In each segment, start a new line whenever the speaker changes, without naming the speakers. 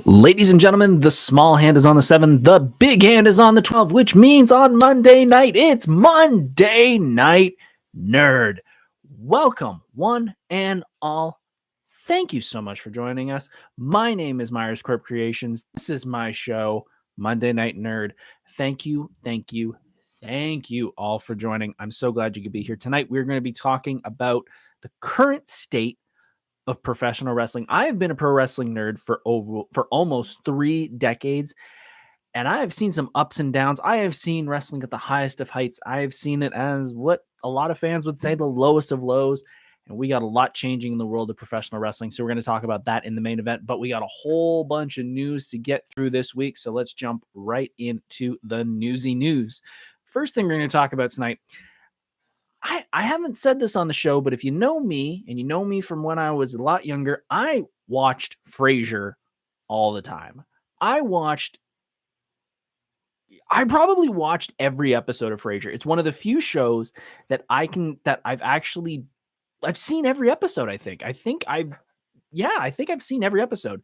Ladies and gentlemen, the small hand is on the 7, the big hand is on the 12, which means on Monday night, it's Monday Night Nerd. Welcome, one and all. Thank you so much for joining us. My name is Myers Corp Creations. This is my show, Monday Night Nerd. Thank you all for joining. I'm so glad you could be here tonight. We're going to be talking about the current state of professional wrestling. I have been a pro wrestling nerd for almost 3 decades, and I have seen some ups and downs. I have seen wrestling at the highest of heights. I have seen it as what a lot of fans would say the lowest of lows, and we got a lot changing in the world of professional wrestling. So we're going to talk about that in the main event, but we got a whole bunch of news to get through this week. So let's jump right into the newsy news. First thing we're going to talk about tonight, I haven't said this on the show, but if you know me, and you know me from when I was a lot younger, I watched Frasier all the time. I probably watched every episode of Frasier. It's one of the few shows that I've seen every episode, I think. I think I've seen every episode.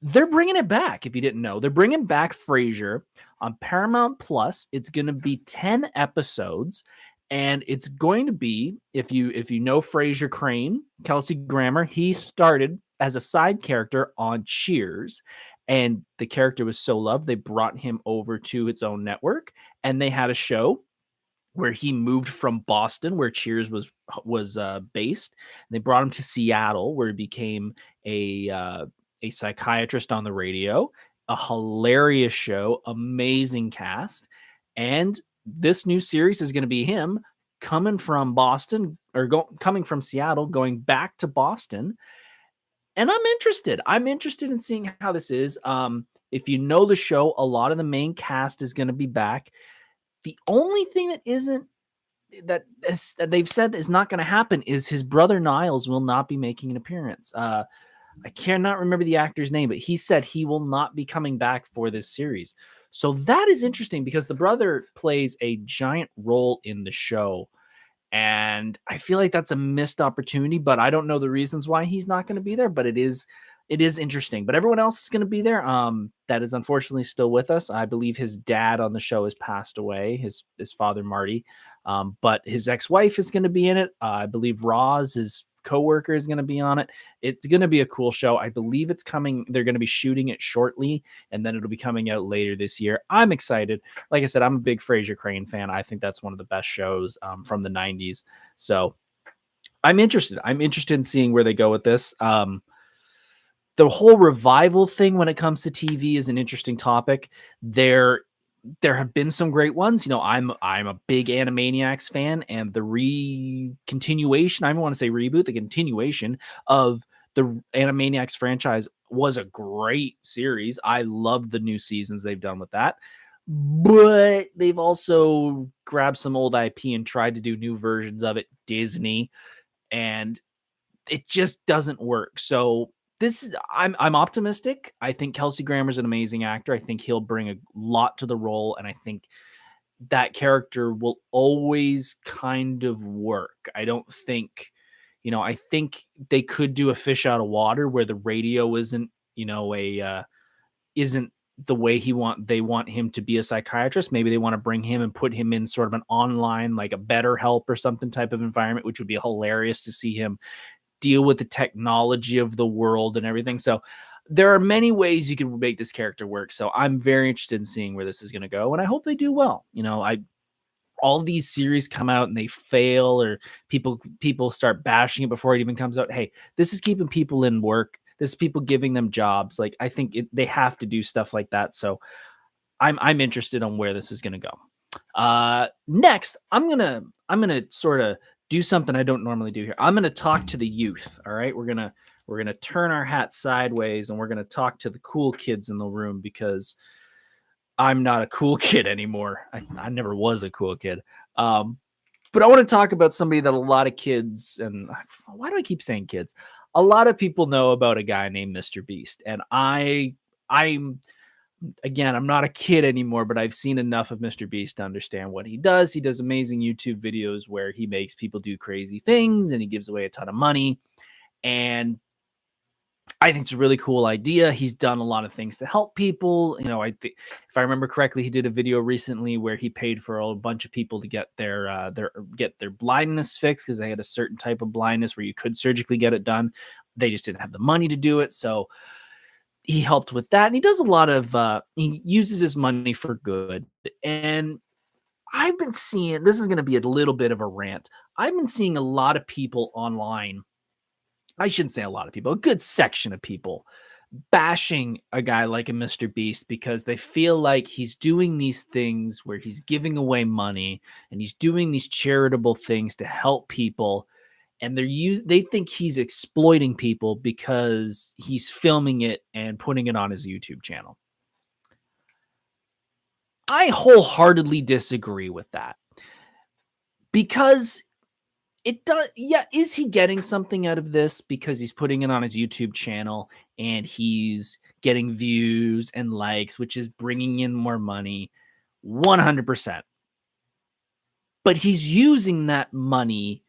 They're bringing it back, if you didn't know. They're bringing back Frasier on Paramount Plus. It's going to be 10 episodes. And it's going to be, if you know Frasier Crane, Kelsey Grammer, he started as a side character on Cheers. And the character was so loved, they brought him over to its own network. And they had a show where he moved from Boston, where Cheers was based. And they brought him to Seattle, where he became a psychiatrist on the radio. A hilarious show, amazing cast. And this new series is going to be him coming from Boston coming from Seattle, going back to Boston. And I'm interested. I'm interested in seeing how this is. If you know the show, a lot of the main cast is going to be back. The only thing that they've said is not going to happen is his brother Niles will not be making an appearance. I cannot remember the actor's name, but he said he will not be coming back for this series. So that is interesting because the brother plays a giant role in the show. And I feel like that's a missed opportunity, but I don't know the reasons why he's not going to be there, but it is interesting. But everyone else is going to be there. That is unfortunately still with us. I believe his dad on the show has passed away, his father, Marty. But his ex-wife is going to be in it. I believe Roz, his co-worker, is going to be on it. It's going to be a cool show. I believe it's coming. They're going to be shooting it shortly, and then it'll be coming out later this year. I'm excited. Like I said, I'm a big Frasier Crane fan. I think that's one of the best shows from the 90s. So I'm interested. I'm interested in seeing where they go with this. The whole revival thing when it comes to TV is an interesting topic. There have been some great ones. You know, I'm a big Animaniacs fan, and the continuation, I don't want to say reboot, the continuation of the Animaniacs franchise was a great series. I love the new seasons they've done with that. But they've also grabbed some old IP and tried to do new versions of it, Disney, and it just doesn't work. So I'm optimistic. I think Kelsey Grammer's an amazing actor. I think he'll bring a lot to the role, and I think that character will always kind of work. I don't think, I think they could do a fish out of water where the radio isn't, isn't the way they want him to be a psychiatrist. Maybe they want to bring him and put him in sort of an online, like a BetterHelp or something type of environment, which would be hilarious to see him deal with the technology of the world and everything. So there are many ways you can make this character work. So I'm very interested in seeing where this is going to go, and I hope they do well. All these series come out and they fail, or people start bashing it before it even comes out. Hey, this is keeping people in work. This is people giving them jobs. Like, I think they have to do stuff like that. So I'm interested on where this is going to go. Next, I'm gonna sort of do something I don't normally do here. I'm going to talk to the youth. All right. We're going to turn our hat sideways, and we're going to talk to the cool kids in the room, because I'm not a cool kid anymore. I never was a cool kid. But I want to talk about somebody that a lot of kids, and why do I keep saying kids? A lot of people know about a guy named Mr. Beast. And I'm not a kid anymore, but I've seen enough of Mr. Beast to understand what he does. He does amazing YouTube videos where he makes people do crazy things, and he gives away a ton of money. And I think it's a really cool idea. He's done a lot of things to help people. I think if I remember correctly, he did a video recently where he paid for a bunch of people to get their blindness fixed because they had a certain type of blindness where you could surgically get it done. They just didn't have the money to do it, so he helped with that. And he does a lot of he uses his money for good. And I've been seeing, this is going to be a little bit of a rant. I've been seeing a lot of people online. I shouldn't say a lot of people, a good section of people bashing a guy like a Mr. Beast because they feel like he's doing these things where he's giving away money and he's doing these charitable things to help people, and they think he's exploiting people because he's filming it and putting it on his YouTube channel. I wholeheartedly disagree with that because it does. Yeah, is he getting something out of this because he's putting it on his YouTube channel and he's getting views and likes, which is bringing in more money? 100%. But he's using that money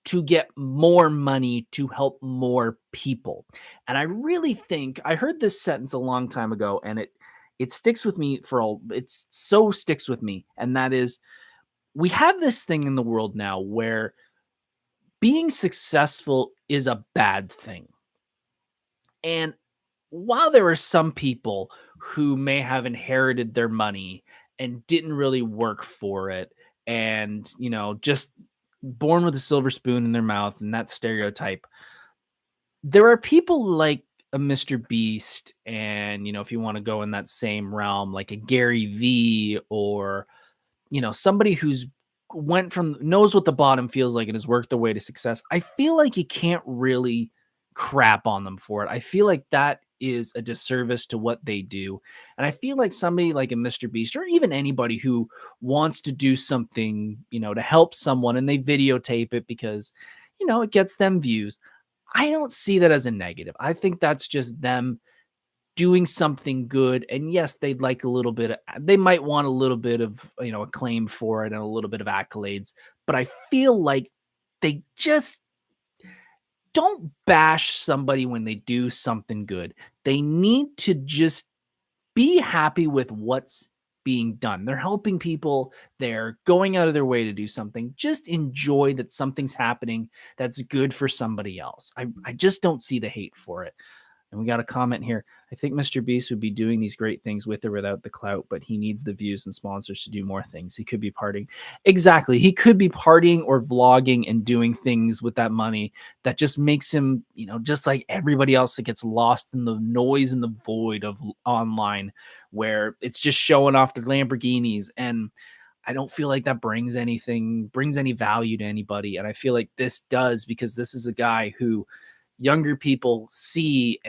to get more money to help more people. And I really think I heard this sentence a long time ago, and it sticks with me it's so sticks with me. And that is, we have this thing in the world now where being successful is a bad thing. And while there are some people who may have inherited their money and didn't really work for it, and, just born with a silver spoon in their mouth and that stereotype, there are people like a Mr. Beast, and, if you want to go in that same realm, like a Gary V, or, somebody who's knows what the bottom feels like and has worked their way to success. I feel like you can't really crap on them for it. I feel like that is a disservice to what they do. And I feel like somebody like a Mr. Beast, or even anybody who wants to do something, to help someone, and they videotape it because, it gets them views. I don't see that as a negative. I think that's just them doing something good. And yes, they'd like they might want a little bit of, acclaim for it and a little bit of accolades. But I feel like they just don't bash somebody when they do something good. They need to just be happy with what's being done. They're helping people. They're going out of their way to do something. Just enjoy that something's happening that's good for somebody else. I just don't see the hate for it. And we got a comment here. I think Mr. Beast would be doing these great things with or without the clout, but he needs the views and sponsors to do more things. He could be partying. Exactly. He could be partying or vlogging and doing things with that money that just makes him, just like everybody else that gets lost in the noise and the void of online, where it's just showing off the Lamborghinis. And I don't feel like that brings any value to anybody. And I feel like this does, because this is a guy who younger people see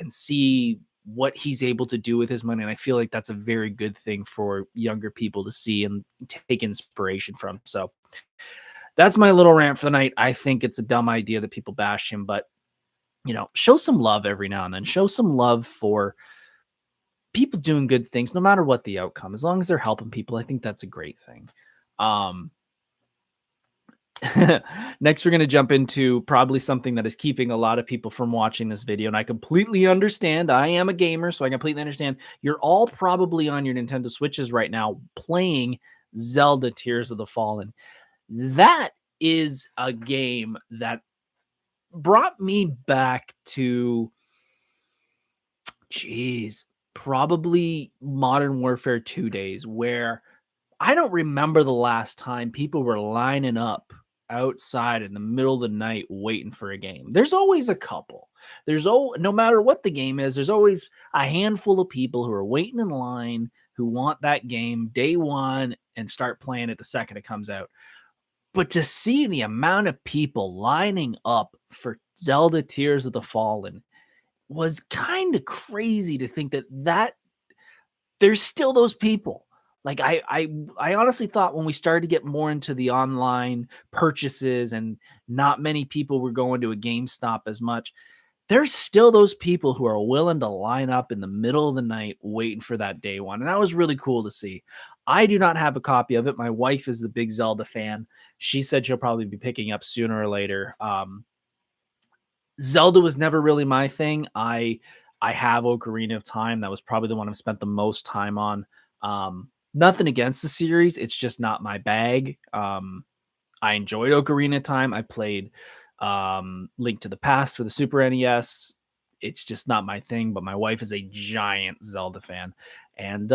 what he's able to do with his money. And I feel like that's a very good thing for younger people to see and take inspiration from. So that's my little rant for the night. I think it's a dumb idea that people bash him, but show some love every now and then. Show some love for people doing good things, no matter what the outcome. As long as they're helping people, I think that's a great thing. Next, we're going to jump into probably something that is keeping a lot of people from watching this video. And I completely understand. I am a gamer, so I completely understand. You're all probably on your Nintendo Switches right now playing Zelda Tears of the Fallen. That is a game that brought me back to, probably Modern Warfare 2 days, where I don't remember the last time people were lining up outside in the middle of the night waiting for a game. There's always a couple. No matter what the game is, there's always a handful of people who are waiting in line who want that game day one and start playing it the second it comes out. But to see the amount of people lining up for Zelda Tears of the Fallen was kind of crazy to think that there's still those people. Like I honestly thought when we started to get more into the online purchases and not many people were going to a GameStop as much, there's still those people who are willing to line up in the middle of the night waiting for that day one. And that was really cool to see. I do not have a copy of it. My wife is the big Zelda fan. She said she'll probably be picking up sooner or later. Zelda was never really my thing. I have Ocarina of Time. That was probably the one I've spent the most time on. Nothing against the series. It's just not my bag. I enjoyed Ocarina of Time. I played Link to the Past for the Super NES. It's just not my thing, but my wife is a giant Zelda fan. And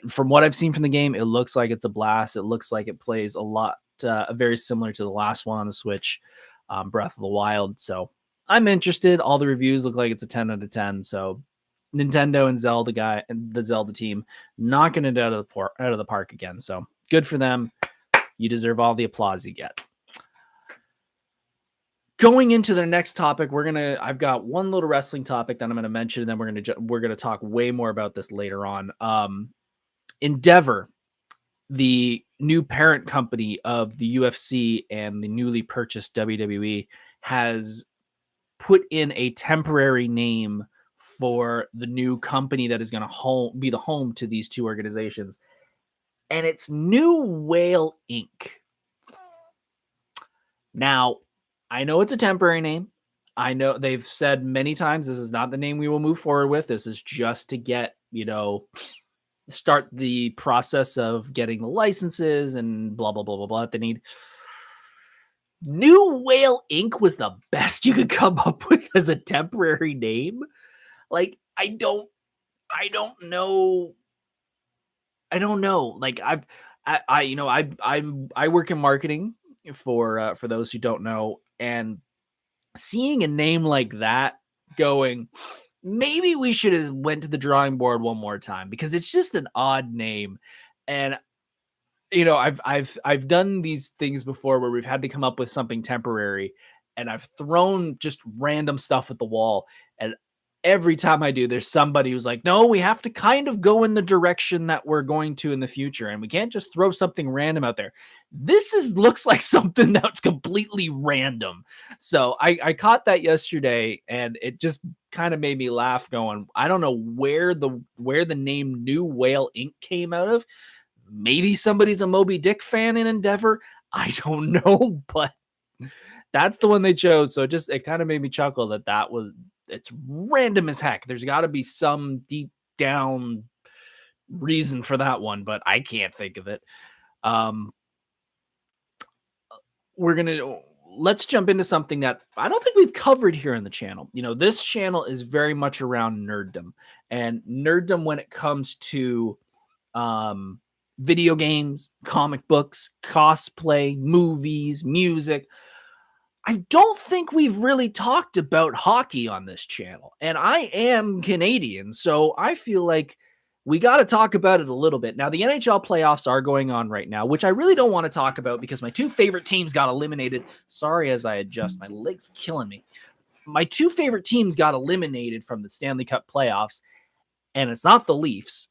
from what I've seen from the game, it looks like it's a blast. It looks like it plays a lot, very similar to the last one on the Switch, Breath of the Wild. So I'm interested. All the reviews look like it's a 10 out of 10. So Nintendo and Zelda guy and the Zelda team knocking it out of the park again. So good for them. You deserve all the applause you get. Going into the next topic, I've got one little wrestling topic that I'm gonna mention, and then we're gonna talk way more about this later on. Endeavor, the new parent company of the UFC and the newly purchased WWE, has put in a temporary name for the new company that is going to be the home to these two organizations, and it's New Whale Inc. Now, I know it's a temporary name. I know they've said many times this is not the name we will move forward with. This is just to get, start the process of getting the licenses and blah, blah, blah, blah, blah that they need. New Whale Inc. was the best you could come up with as a temporary name. Like, I don't know. I don't know. Like, I work in marketing for those who don't know, and seeing a name like that going, maybe we should have went to the drawing board one more time, because it's just an odd name. And I've done these things before where we've had to come up with something temporary, and I've thrown just random stuff at the wall, and every time I do, there's somebody who's like, no, we have to kind of go in the direction that we're going to in the future, and we can't just throw something random out there. Looks like something that's completely random. So I caught that yesterday, and it just kind of made me laugh going, I don't know where the name New Whale Inc. came out of. Maybe somebody's a Moby Dick fan in Endeavor. I don't know, but that's the one they chose. So it kind of made me chuckle it's random as heck. There's got to be some deep down reason for that one, but I can't think of it. Let's jump into something that I don't think we've covered here on the channel. This channel is very much around nerddom, and nerddom when it comes to video games, comic books, cosplay, movies, music. I don't think we've really talked about hockey on this channel, and I am Canadian, so I feel like we got to talk about it a little bit. Now, the NHL playoffs are going on right now, which I really don't want to talk about because my two favorite teams got eliminated. Sorry, as I adjust, my leg's killing me. My two favorite teams got eliminated from the Stanley Cup playoffs, and it's not the Leafs.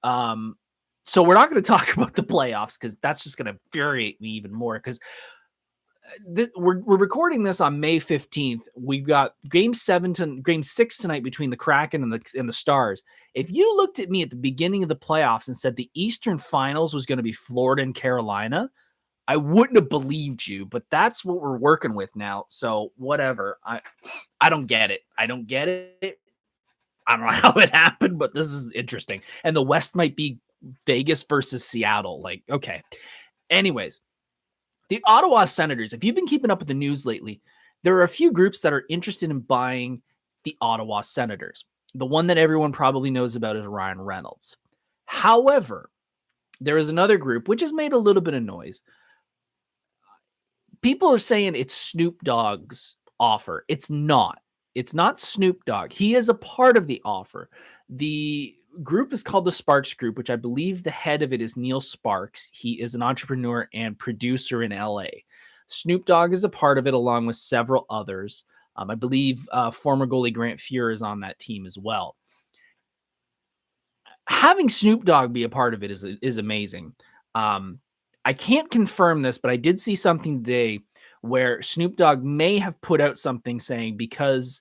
So we're not going to talk about the playoffs because that's just going to infuriate me even more, because we're recording this on May 15th. We've got game 6 tonight between the Kraken and the Stars. If you looked at me at the beginning of the playoffs and said the Eastern Finals was going to be Florida and Carolina, I wouldn't have believed you, but that's what we're working with now. So whatever. I don't get it. I don't get it. I don't know how it happened, but this is interesting. And the West might be Vegas versus Seattle. Like, okay. Anyways, the Ottawa Senators, if you've been keeping up with the news lately, there are a few groups that are interested in buying the Ottawa Senators. The one that everyone probably knows about is Ryan Reynolds. However, there is another group which has made a little bit of noise. People are saying it's Snoop Dogg's offer. It's not. It's not Snoop Dogg. He is a part of the offer. The group is called the Sparks Group, which I believe the head of it is Neil Sparks. He is an entrepreneur and producer in LA. Snoop Dogg is a part of it along with several others. I believe former goalie Grant Fuhr is on that team as well. Having Snoop Dogg be a part of it is amazing. I can't confirm this, but I did see something today where Snoop Dogg may have put out something saying, because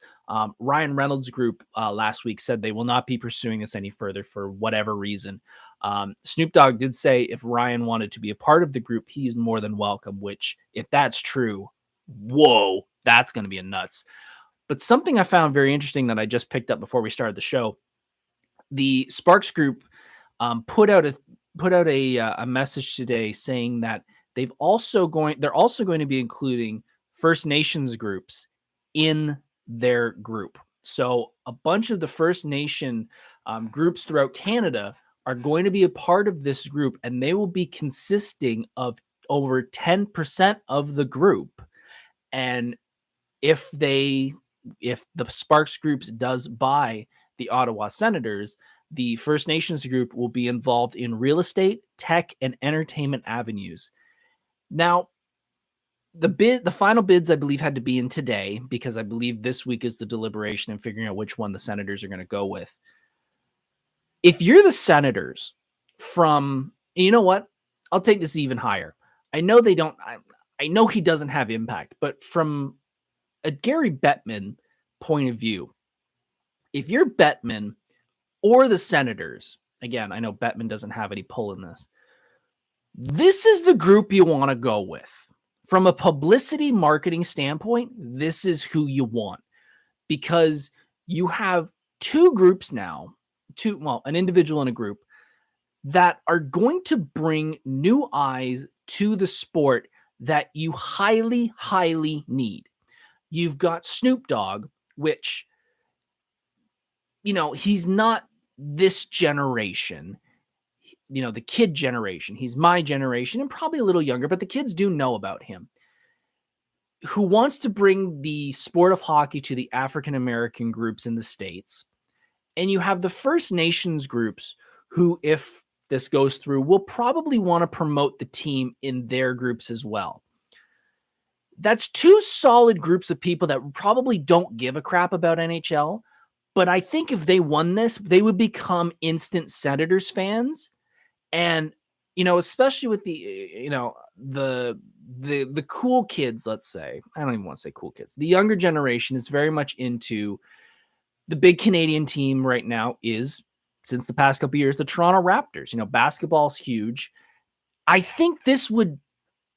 Ryan Reynolds' group last week said they will not be pursuing this any further for whatever reason. Snoop Dogg did say if Ryan wanted to be a part of the group, he's more than welcome, which if that's true, whoa, that's going to be a nuts. But something I found very interesting that I just picked up before we started the show, the Sparks Group put out a message today saying that they're also going to be including First Nations groups in their group. So a bunch of the First Nation groups throughout Canada are going to be a part of this group, and they will be consisting of over 10% of the group. And if the Sparks Groups does buy the Ottawa Senators, the First Nations group will be involved in real estate, tech, and entertainment avenues. Now, the final bids, I believe, had to be in today because I believe this week is the deliberation and figuring out which one the Senators are going to go with. If you're the Senators you know what? I'll take this even higher. I know they don't, I know he doesn't have impact, but from a Gary Bettman point of view, if you're Bettman or the Senators, again, I know Bettman doesn't have any pull in this. This is the group you want to go with. From a publicity marketing standpoint, this is who you want because you have two groups now, an individual and a group that are going to bring new eyes to the sport that you highly, highly need. You've got Snoop Dogg, which, he's not this generation, the kid generation. He's my generation and probably a little younger, but the kids do know about him. Who wants to bring the sport of hockey to the African-American groups in the States. And you have the First Nations groups who, if this goes through, will probably want to promote the team in their groups as well. That's two solid groups of people that probably don't give a crap about NHL. But I think if they won this, they would become instant Senators fans. And, especially with the cool kids, let's say, I don't even want to say cool kids. The younger generation is very much into the big Canadian team right now is, since the past couple of years, the Toronto Raptors. Basketball's huge. I think this would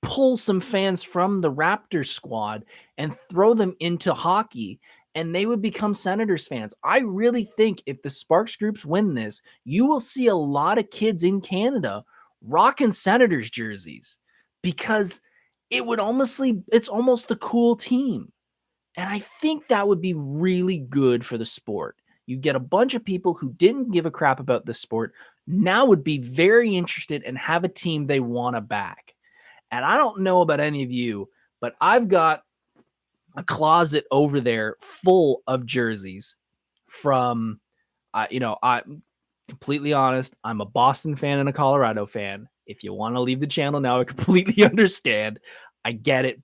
pull some fans from the Raptors squad and throw them into hockey, and they would become Senators fans. I really think if the Sparks Groups win this, you will see a lot of kids in Canada rocking Senators jerseys because it's almost the cool team. And I think that would be really good for the sport. You get a bunch of people who didn't give a crap about the sport, now would be very interested and have a team they want to back. And I don't know about any of you, but I've got a closet over there full of jerseys from, I'm completely honest. I'm a Boston fan and a Colorado fan. If you want to leave the channel now, I completely understand. I get it.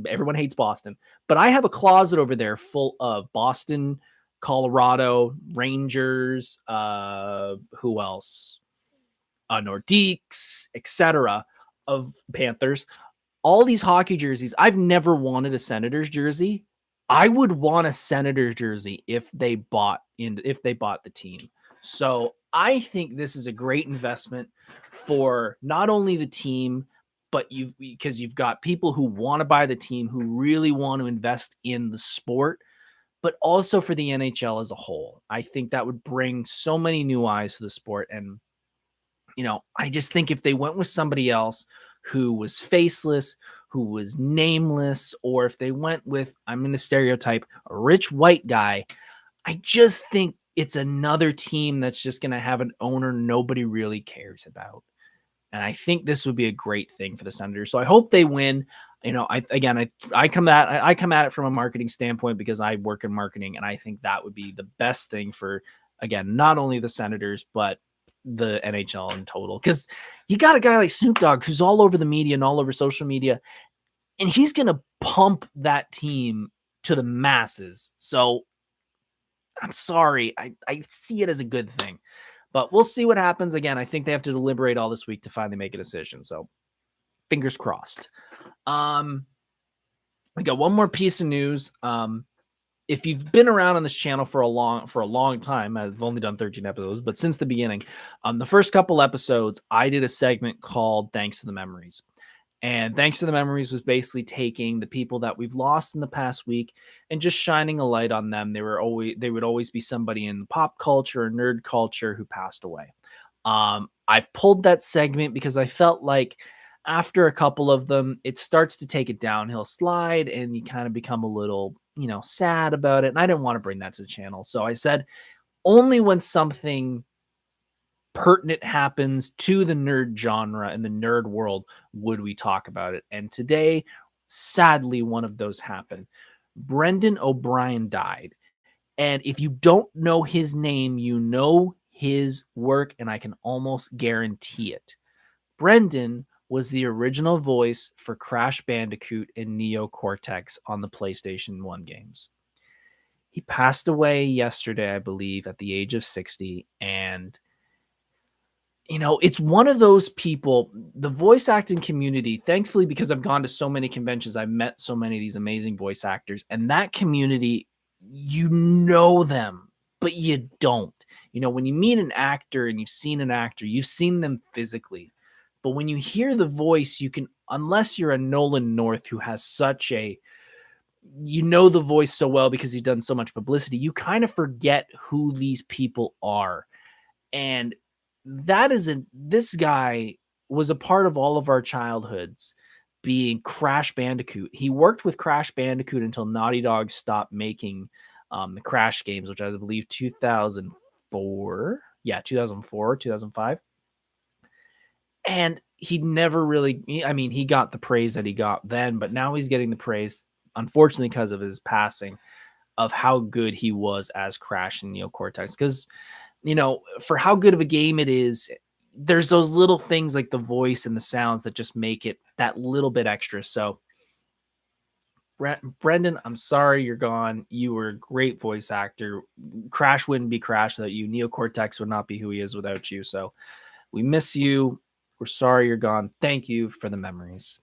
Everyone hates Boston, but I have a closet over there full of Boston, Colorado, Rangers, who else? Nordiques, etc. of Panthers. All these hockey jerseys. I've never wanted a Senators jersey. I would want a Senators jersey if they bought the team. So I think this is a great investment for not only the team, but because you've got people who want to buy the team, who really want to invest in the sport, but also for the NHL as a whole. I think that would bring so many new eyes to the sport. And, I just think if they went with somebody else who was faceless, who was nameless, or if they went with, I'm going to stereotype, a rich white guy, I just think it's another team that's just going to have an owner nobody really cares about. And I think this would be a great thing for the Senators. So I hope they win. I come at it from a marketing standpoint because I work in marketing, and I think that would be the best thing for, again, not only the Senators, but the NHL in total. Because you got a guy like Snoop Dogg who's all over the media and all over social media, and he's going to pump that team to the masses. So I'm sorry. I see it as a good thing. But we'll see what happens. Again, I think they have to deliberate all this week to finally make a decision. So fingers crossed. We got one more piece of news. If you've been around on this channel for a long time, I've only done 13 episodes, but since the beginning, the first couple episodes, I did a segment called Thanks to the Memories. And Thanks to the Memories was basically taking the people that we've lost in the past week and just shining a light on them. They would always be somebody in pop culture or nerd culture who passed away. I've pulled that segment because I felt like after a couple of them, it starts to take a downhill slide and you kind of become a little, sad about it. And I didn't want to bring that to the channel. So I said, only when something pertinent happens to the nerd genre and the nerd world would we talk about it. And today, sadly, one of those happened. Brendan O'Brien died. And if you don't know his name, you know his work, and I can almost guarantee it. Brendan was the original voice for Crash Bandicoot and Neo Cortex on the PlayStation 1 games. He passed away yesterday, I believe, at the age of 60. And it's one of those people, the voice acting community, thankfully, because I've gone to so many conventions, I've met so many of these amazing voice actors, and that community, you know them, but you don't. When you meet an actor and you've seen an actor, you've seen them physically. But when you hear the voice, you can, unless you're a Nolan North who has such a, the voice so well because he's done so much publicity, you kind of forget who these people are. And this guy was a part of all of our childhoods, being Crash Bandicoot. He worked with Crash Bandicoot until Naughty Dog stopped making the Crash games, which I believe 2004. Yeah, 2004, 2005. And he never really, he got the praise that he got then, but now he's getting the praise, unfortunately, because of his passing, of how good he was as Crash and Neo Cortex. Because for how good of a game it is, there's those little things like the voice and the sounds that just make it that little bit extra. So, Brendan, I'm sorry you're gone. You were a great voice actor. Crash wouldn't be Crash without you. Neo Cortex would not be who he is without you. So, we miss you. We're sorry you're gone. Thank you for the memories.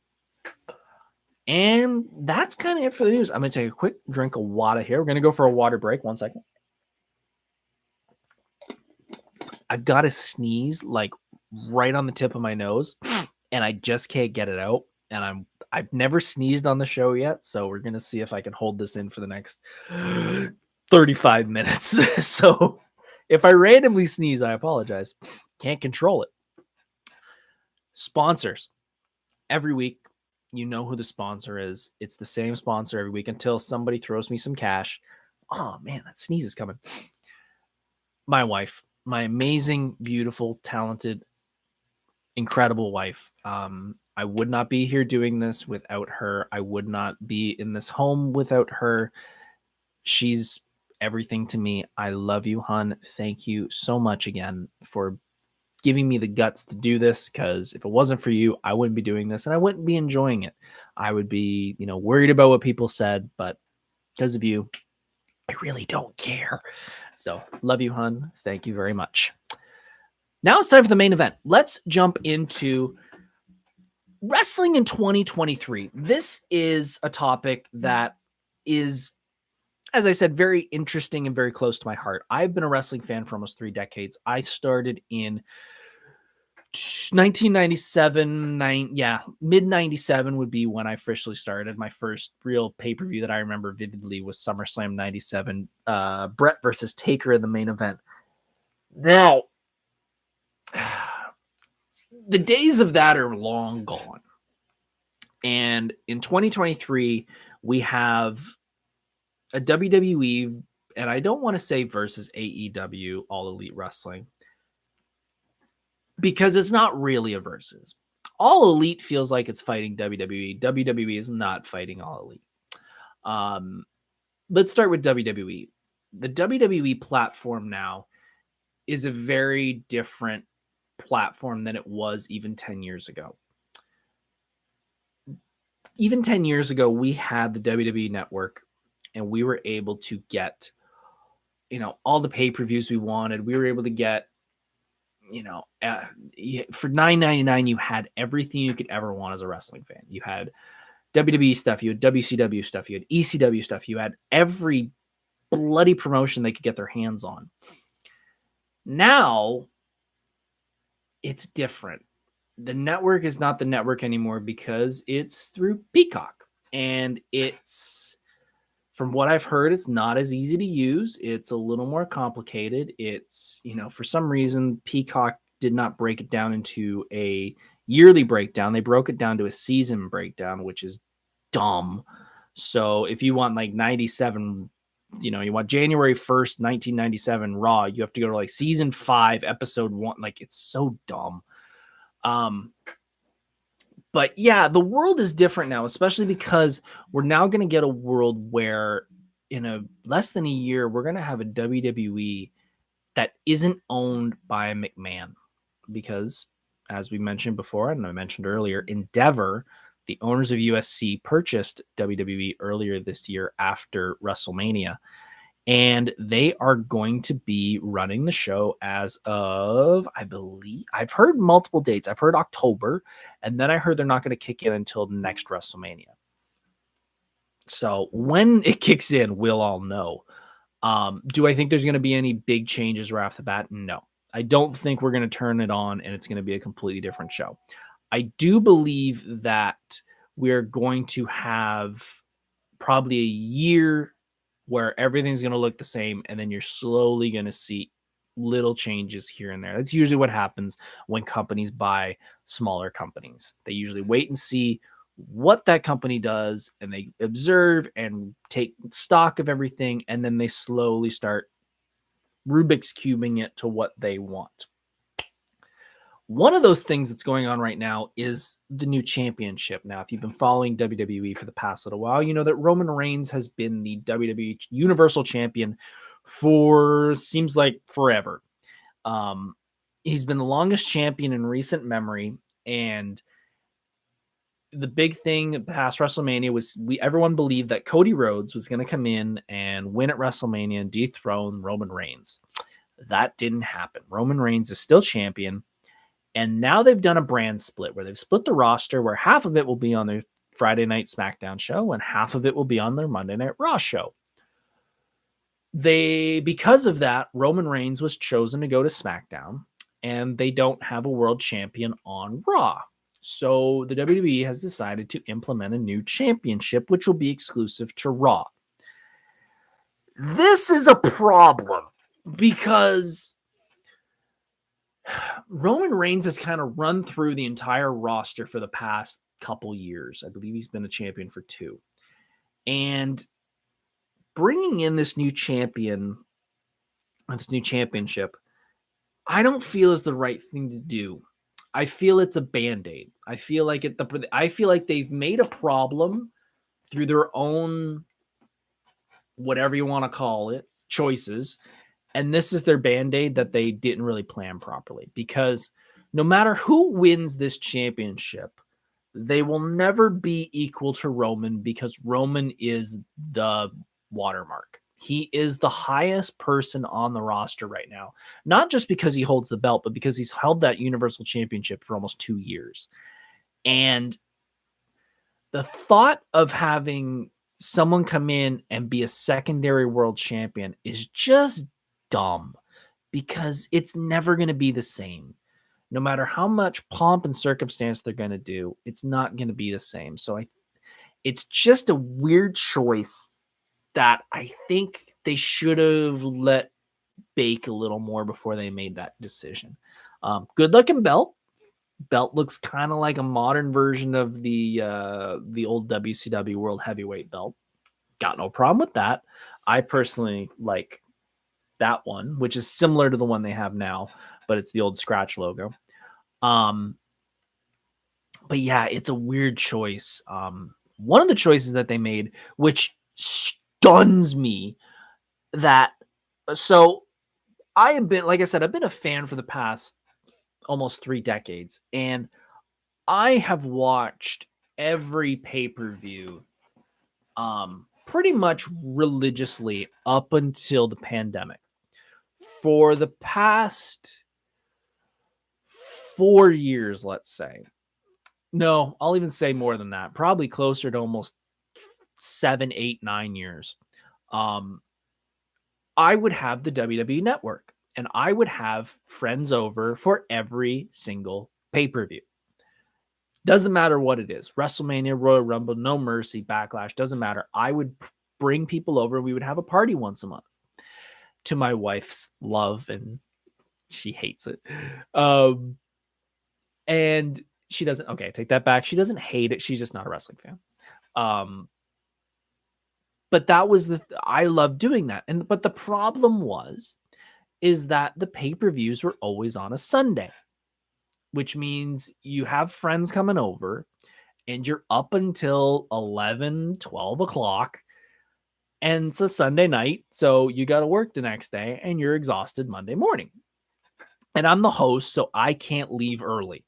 And that's kind of it for the news. I'm going to take a quick drink of water here. We're going to go for a water break. 1 second. I've got to sneeze like right on the tip of my nose, and I just can't get it out. And I've never sneezed on the show yet, so we're gonna see if I can hold this in for the next 35 minutes. So if I randomly sneeze, I apologize. Can't control it. Sponsors. Every week, you know who the sponsor is. It's the same sponsor every week until somebody throws me some cash. Oh man, that sneeze is coming. My wife. My amazing, beautiful, talented, incredible wife. I would not be here doing this without her. I would not be in this home without her. She's everything to me. I love you, hon. Thank you so much again for giving me the guts to do this, because if it wasn't for you, I wouldn't be doing this and I wouldn't be enjoying it. I would be, worried about what people said, but because of you, I really don't care. So love you, hun. Thank you very much. Now it's time for the main event. Let's jump into wrestling in 2023. This is a topic that is, as I said, very interesting and very close to my heart. I've been a wrestling fan for almost 3 decades. I started in 1997, mid 97 would be when I officially started. My first real pay-per-view that I remember vividly was SummerSlam 97, Brett versus Taker in the main event. Now, the days of that are long gone. And in 2023, we have a WWE, and I don't want to say versus AEW, All Elite Wrestling, because it's not really a versus. All Elite feels like it's fighting WWE. WWE is not fighting All Elite. Let's start with WWE. The WWE platform now is a very different platform than it was even 10 years ago. Even 10 years ago, we had the WWE network and we were able to get, all the pay-per-views we wanted. We were able to get, for $9.99, you had everything you could ever want as a wrestling fan. You had WWE stuff, you had WCW stuff, you had ECW stuff, you had every bloody promotion they could get their hands on. Now, it's different. the network is not the network anymore because it's through Peacock. And it's, from what I've heard, it's not as easy to use. It's a little more complicated. It's, for some reason, Peacock did not break it down into a yearly breakdown. They broke it down to a season breakdown, which is dumb. So if you want like 97, you want January 1st, 1997 Raw, you have to go to like season 5, episode 1. Like, it's so dumb. But yeah, the world is different now, especially because we're now going to get a world where in a less than a year, we're going to have a WWE that isn't owned by McMahon. Because as we mentioned before, and I mentioned earlier, Endeavor, the owners of USC, purchased WWE earlier this year after WrestleMania. And they are going to be running the show as of, I believe, I've heard multiple dates. I've heard October, and then I heard they're not going to kick in until next WrestleMania. So when it kicks in, we'll all know. Do I think there's going to be any big changes right off the bat? No. I don't think we're going to turn it on and it's going to be a completely different show. I do believe that we're going to have probably a year where everything's going to look the same, and then you're slowly going to see little changes here and there. That's usually what happens when companies buy smaller companies. They usually wait and see what that company does, and they observe and take stock of everything, and then they slowly start Rubik's cubing it to what they want. One of those things that's going on right now is the new championship. Now, if you've been following WWE for the past little while, you know that Roman Reigns has been the WWE Universal Champion for, seems like, forever. He's been the longest champion in recent memory, and the big thing past WrestleMania was everyone believed that Cody Rhodes was going to come in and win at WrestleMania and dethrone Roman Reigns. That didn't happen. Roman Reigns is still champion. And now they've done a brand split where they've split the roster where half of it will be on their Friday Night SmackDown show and half of it will be on their Monday Night Raw show. Because of that, Roman Reigns was chosen to go to SmackDown, and they don't have a world champion on Raw. So the WWE has decided to implement a new championship, which will be exclusive to Raw. This is a problem because Roman Reigns has kind of run through the entire roster for the past couple years. I believe he's been a champion for 2. And bringing in this new champion, this new championship, I don't feel is the right thing to do. I feel it's a Band-Aid. I feel like they've made a problem through their own, whatever you want to call it, choices. And this is their Band-Aid that they didn't really plan properly, because no matter who wins this championship, they will never be equal to Roman, because Roman is the watermark. He is the highest person on the roster right now, not just because he holds the belt, but because he's held that Universal Championship for almost 2 years. And the thought of having someone come in and be a secondary world champion is just dumb, because it's never going to be the same. No matter how much pomp and circumstance they're going to do, it's not going to be the same. So it's just a weird choice that I think they should have let bake a little more before they made that decision. Good looking belt. Belt looks kind of like a modern version of the old WCW World Heavyweight belt. Got no problem with that. I personally like that one, which is similar to the one they have now, but it's the old scratch logo. But yeah, it's a weird choice. One of the choices that they made, which stuns me, so I have been, like I said, I've been a fan for the past almost 3 decades, and I have watched every pay-per-view pretty much religiously up until the pandemic. For the past 4 years, let's say. No, I'll even say more than that. Probably closer to almost 7, 8, 9 years. I would have the WWE Network, and I would have friends over for every single pay-per-view. Doesn't matter what it is. WrestleMania, Royal Rumble, No Mercy, Backlash, doesn't matter. I would bring people over and we would have a party once a month, to my wife's love, and she hates it. And she doesn't, okay, take that back. She doesn't hate it. She's just not a wrestling fan. But that was I love doing that. But the problem is that the pay-per-views were always on a Sunday, which means you have friends coming over and you're up until 11, 12 o'clock. And it's a Sunday night. So you got to work the next day and you're exhausted Monday morning. And I'm the host, so I can't leave early.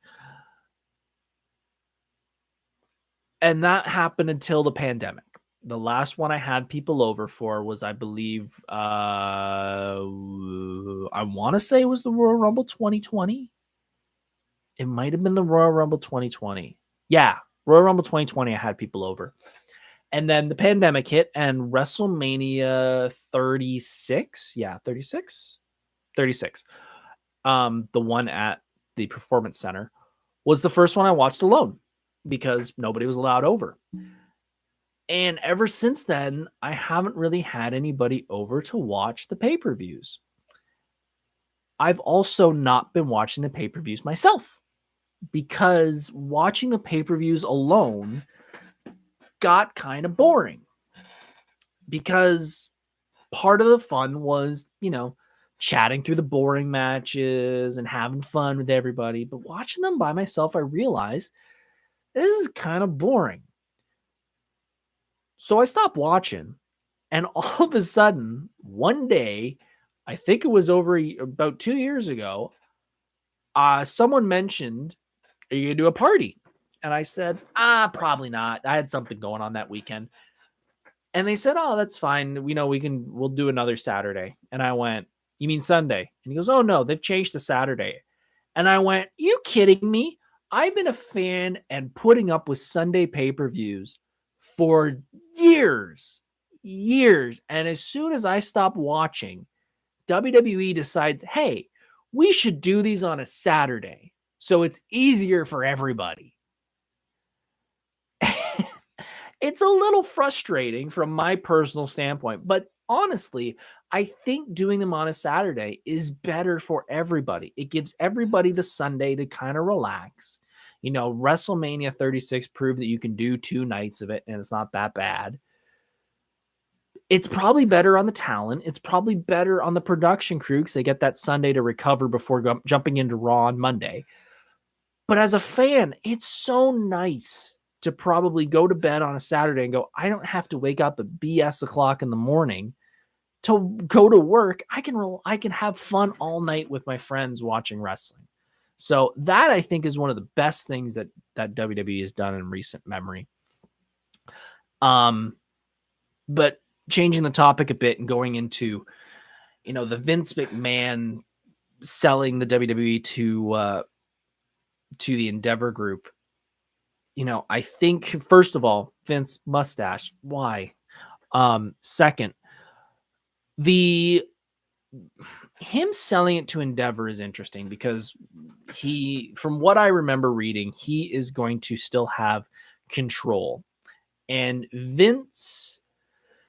And that happened until the pandemic. The last one I had people over for was, I believe, I want to say it was the Royal Rumble 2020. It might have been the Royal Rumble 2020. Yeah, Royal Rumble 2020, I had people over. And then the pandemic hit and WrestleMania 36. Yeah, 36. 36. The one at the Performance Center was the first one I watched alone because nobody was allowed over. And ever since then, I haven't really had anybody over to watch the pay-per-views. I've also not been watching the pay-per-views myself because watching the pay-per-views alone got kind of boring. Because part of the fun was, chatting through the boring matches and having fun with everybody. But watching them by myself, I realized this is kind of boring. So I stopped watching, and all of a sudden, one day, I think it was about 2 years ago, someone mentioned, "Are you going to do a party?" And I said, probably not. I had something going on that weekend. And they said, "Oh, that's fine. We'll do another Saturday." And I went, "You mean Sunday?" And he goes, "Oh no, they've changed to Saturday." And I went, "You kidding me? I've been a fan and putting up with Sunday pay-per-views for years. And as soon as I stop watching, WWE decides, hey, we should do these on a Saturday so it's easier for everybody." It's a little frustrating from my personal standpoint, but honestly, I think doing them on a Saturday is better for everybody. It gives everybody the Sunday to kind of relax. WrestleMania 36 proved that you can do 2 nights of it and it's not that bad. It's probably better on the talent. It's probably better on the production crew because they get that Sunday to recover before jumping into Raw on Monday. But as a fan, it's so nice to probably go to bed on a Saturday and go, I don't have to wake up at BS o'clock in the morning to go to work. I can have fun all night with my friends watching wrestling. So that, I think, is one of the best things that WWE has done in recent memory. But changing the topic a bit and going into, the Vince McMahon selling the WWE to the Endeavor Group. I think, first of all, Vince, mustache. Why? Second, him selling it to Endeavor is interesting because from what I remember reading, he is going to still have control. And Vince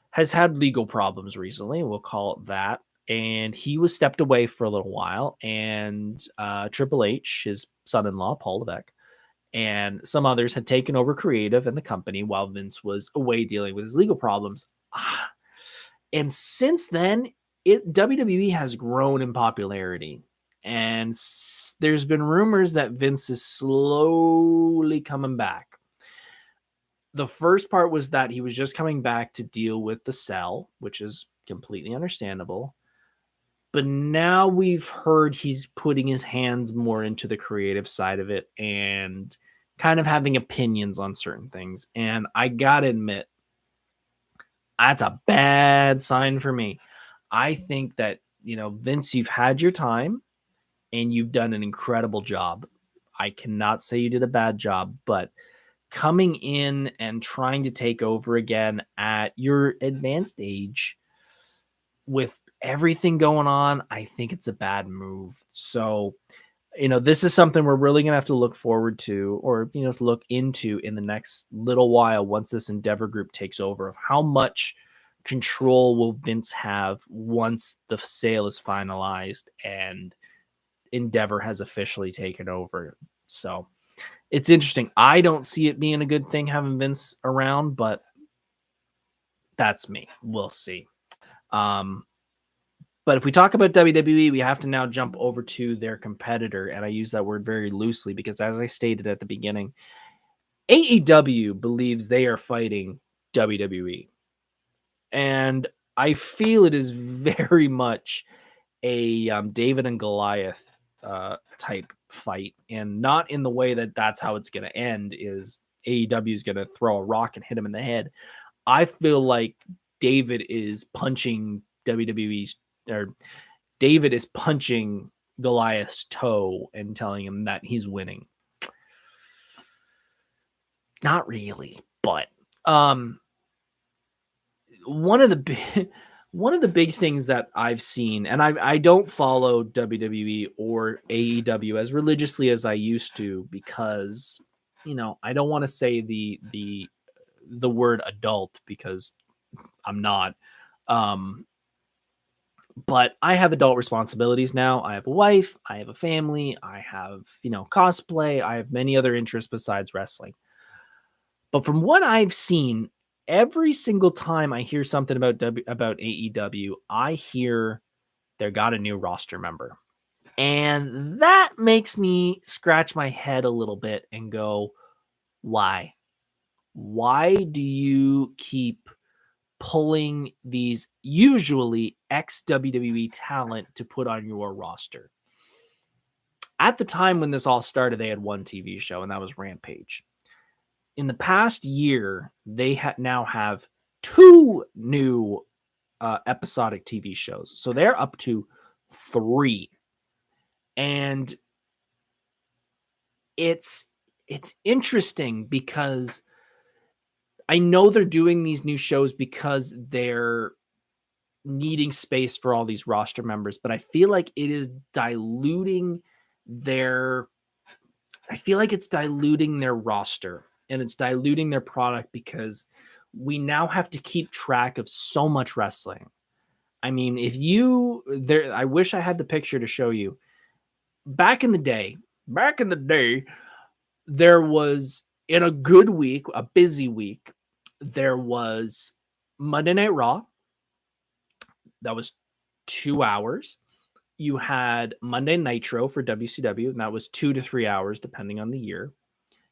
has had legal problems recently, we'll call it that. And he was stepped away for a little while. And Triple H, his son-in-law, Paul Levesque, and some others had taken over creative and the company while Vince was away dealing with his legal problems. And since then, WWE has grown in popularity. And there's been rumors that Vince is slowly coming back. The first part was that he was just coming back to deal with the sell, which is completely understandable. But now we've heard he's putting his hands more into the creative side of it and kind of having opinions on certain things. And I gotta admit, that's a bad sign for me. I think that, Vince, you've had your time and you've done an incredible job. I cannot say you did a bad job, but coming in and trying to take over again at your advanced age with everything going on, I think it's a bad move. So This is something we're really going to have to look forward to, or, look into in the next little while once this Endeavor group takes over, of how much control will Vince have once the sale is finalized and Endeavor has officially taken over. So it's interesting. I don't see it being a good thing having Vince around, but that's me. We'll see. But if we talk about WWE, we have to now jump over to their competitor. And I use that word very loosely because, as I stated at the beginning, AEW believes they are fighting WWE. And I feel it is very much a David and Goliath type fight. And not in the way that that's how it's going to end, is AEW is going to throw a rock and hit him in the head. I feel like David is punching WWE's, or David is punching Goliath's toe and telling him that he's winning. Not really, but one of the big things that I've seen, and I don't follow WWE or AEW as religiously as I used to, because I don't want to say the word adult, because I'm not. But I have adult responsibilities now. I have a wife, I have a family, I have, cosplay, I have many other interests besides wrestling. But from what I've seen, every single time I hear something about AEW, I hear they got a new roster member. And that makes me scratch my head a little bit and go, why? Why do you keep pulling these usually ex-WWE talent to put on your roster? At the time when this all started, they had one TV show, and that was Rampage. In the past year, they now have 2 new episodic TV shows. So they're up to 3. And it's interesting because I know they're doing these new shows because they're needing space for all these roster members, but I feel like it is diluting their roster, and it's diluting their product, because we now have to keep track of so much wrestling. I mean, I wish I had the picture to show you. Back in the day, there was, in a good week, a busy week, there was Monday Night Raw. That was 2 hours. You had Monday Nitro for WCW, and that was 2 to 3 hours, depending on the year.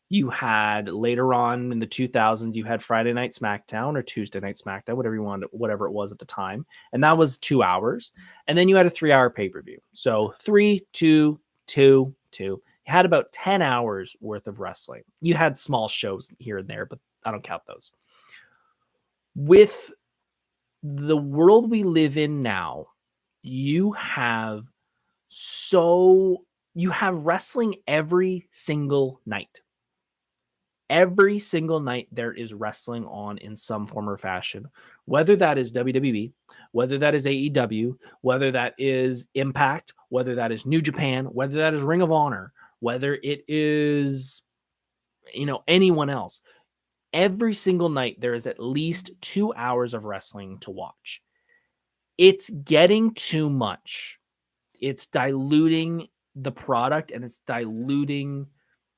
You had, later on in the 2000s, you had Friday Night SmackDown or Tuesday Night SmackDown, whatever you wanted, whatever it was at the time. And that was 2 hours. And then you had a 3-hour pay-per-view. So 3, 2, 2, 2. You had about 10 hours worth of wrestling. You had small shows here and there, but I don't count those. With the world we live in now, you have wrestling every single night. Every single night there is wrestling on in some form or fashion, whether that is WWE, whether that is AEW, whether that is Impact, whether that is New Japan, whether that is Ring of Honor, whether it is, anyone else. Every single night there is at least 2 hours of wrestling to watch. It's getting too much. It's diluting the product, and it's diluting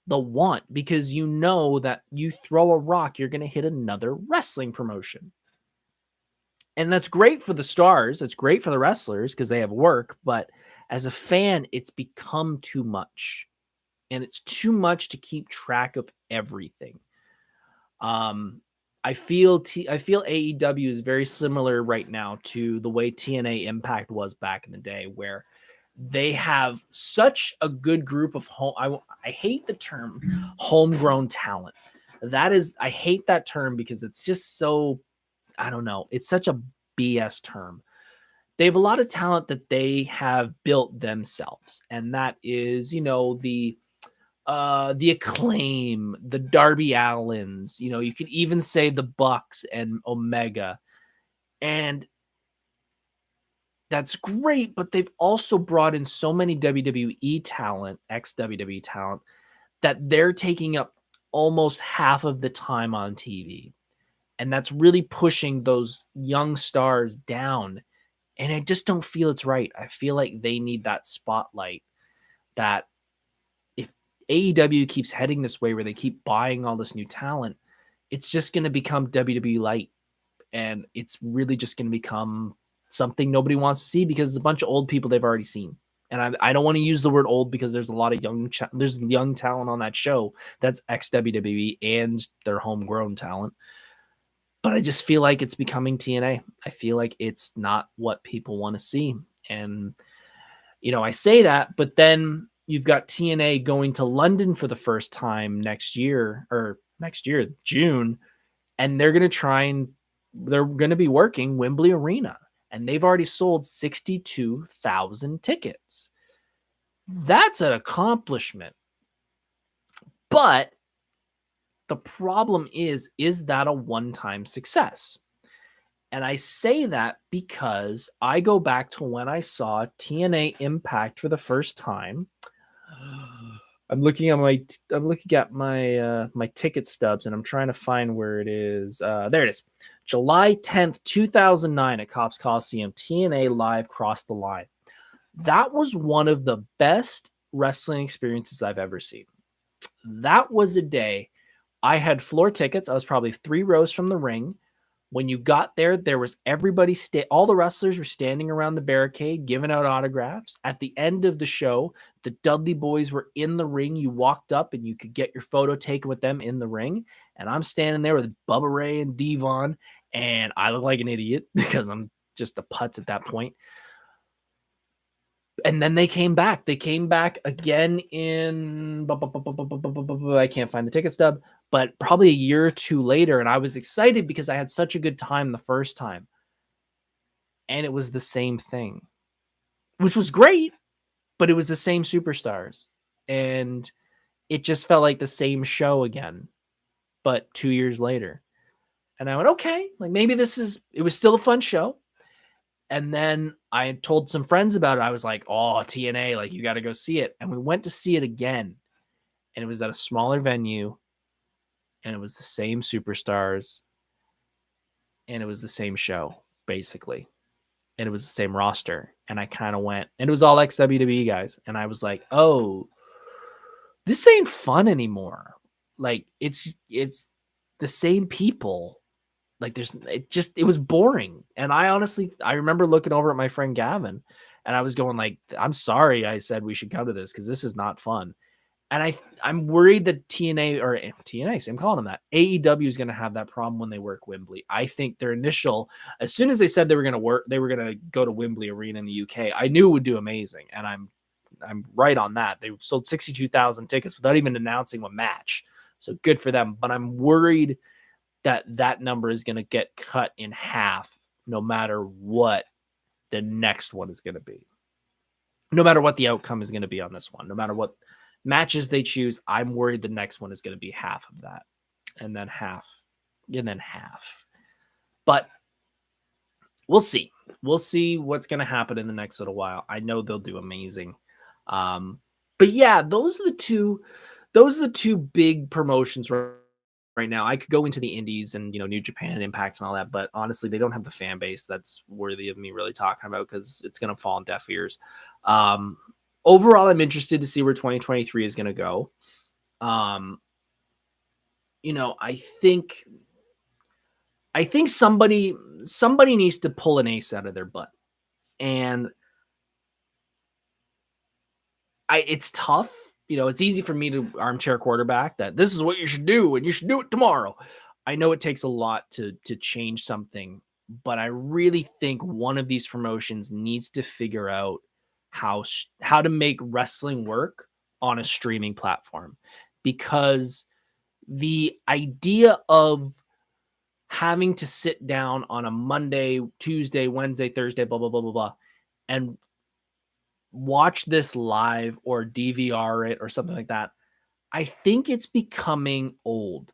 the want, because that you throw a rock, you're going to hit another wrestling promotion. And that's great for the stars. It's great for the wrestlers because they have work. But as a fan, it's become too much. And it's too much to keep track of everything. I feel AEW is very similar right now to the way TNA Impact was back in the day, where they have such a good group of I hate the term homegrown talent. I hate that term because it's just so, I don't know. It's such a BS term. They have a lot of talent that they have built themselves. And that is, the Acclaim, the Darby Allins, you could even say the Bucks and Omega. And That's great, but they've also brought in so many WWE talent, ex-WWE talent, that they're taking up almost half of the time on TV, and that's really pushing those young stars down, and I just don't feel it's right. I feel like they need that spotlight that if AEW keeps heading this way where they keep buying all this new talent, it's just gonna become WWE light, and it's really just gonna become something nobody wants to see because it's a bunch of old people they've already seen. And I don't want to use the word old because there's a lot of there's young talent on that show that's ex WWE and their homegrown talent. But I just feel like it's becoming TNA. I feel like it's not what people want to see. And I say that, but then you've got TNA going to London for the first time next year, June, and they're going to be working Wembley Arena, and they've already sold 62,000 tickets. That's an accomplishment. But the problem is that a one-time success? And I say that because I go back to when I saw TNA Impact for the first time. I'm looking at my ticket stubs, and I'm trying to find where it is. There it is. July 10th, 2009 at Cops Coliseum, TNA Live crossed the line. That was one of the best wrestling experiences I've ever seen. That was a day I had floor tickets. I was probably 3 rows from the ring. When you got there, there was everybody, all the wrestlers were standing around the barricade giving out autographs. At the end of the show, the Dudley Boys were in the ring. You walked up and you could get your photo taken with them in the ring. And I'm standing there with Bubba Ray and Devon, and I look like an idiot because I'm just a putz at that point. And then they came back. They came back again in, I can't find the ticket stub, but probably a year or two later. And I was excited because I had such a good time the first time. And it was the same thing, which was great, but it was the same superstars. And it just felt like the same show again, but 2 years later. And I went, okay, like maybe it was still a fun show. And then I had told some friends about it. I was like, oh, TNA, like you got to go see it. And we went to see it again. And it was at a smaller venue. And it was the same superstars. And it was the same show, basically. And it was the same roster. And I kind of went, and it was all ex-WWE guys. And I was like, oh, this ain't fun anymore. Like it's the same people. Like it was boring. And I remember looking over at my friend Gavin, and I was going like, I'm sorry I said we should come to this because this is not fun. And I'm worried that TNA, I'm calling them that, AEW is going to have that problem when they work Wembley. I think as soon as they said they were going to go to Wembley Arena in the UK, I knew it would do amazing. And I'm right on that. They sold 62,000 tickets without even announcing a match. So good for them. But I'm worried that number is going to get cut in half no matter what the next one is going to be. No matter what the outcome is going to be on this one, no matter what matches they choose, I'm worried the next one is going to be half of that, and then half, and then half. But we'll see. We'll see what's going to happen in the next little while. I know they'll do amazing. But yeah, those are the two big promotions right now. I could go into the indies and New Japan Impact and all that, but honestly, they don't have the fan base that's worthy of me really talking about because it's going to fall on deaf ears. Overall, I'm interested to see where 2023 is going to go. I think somebody needs to pull an ace out of their butt, and it's tough. It's easy for me to armchair quarterback that this is what you should do and you should do it tomorrow. I know it takes a lot to change something, but I really think one of these promotions needs to figure out how to make wrestling work on a streaming platform, because the idea of having to sit down on a Monday, Tuesday, Wednesday, Thursday, blah, blah, blah, blah, blah, and watch this live or DVR it or something like that, I think it's becoming old.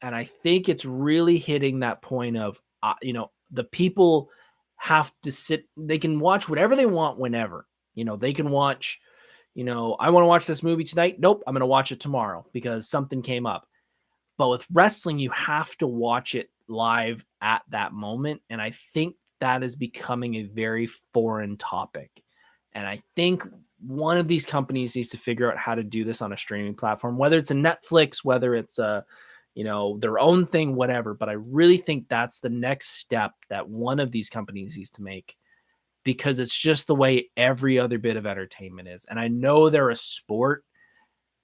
And I think it's really hitting that point of, the people have to sit. They can watch whatever they want whenever. They can watch, I want to watch this movie tonight. Nope, I'm going to watch it tomorrow because something came up. But with wrestling, you have to watch it live at that moment. And I think that is becoming a very foreign topic. And I think one of these companies needs to figure out how to do this on a streaming platform, whether it's a Netflix, whether it's their own thing, whatever. But I really think that's the next step that one of these companies needs to make, because it's just the way every other bit of entertainment is. And I know they're a sport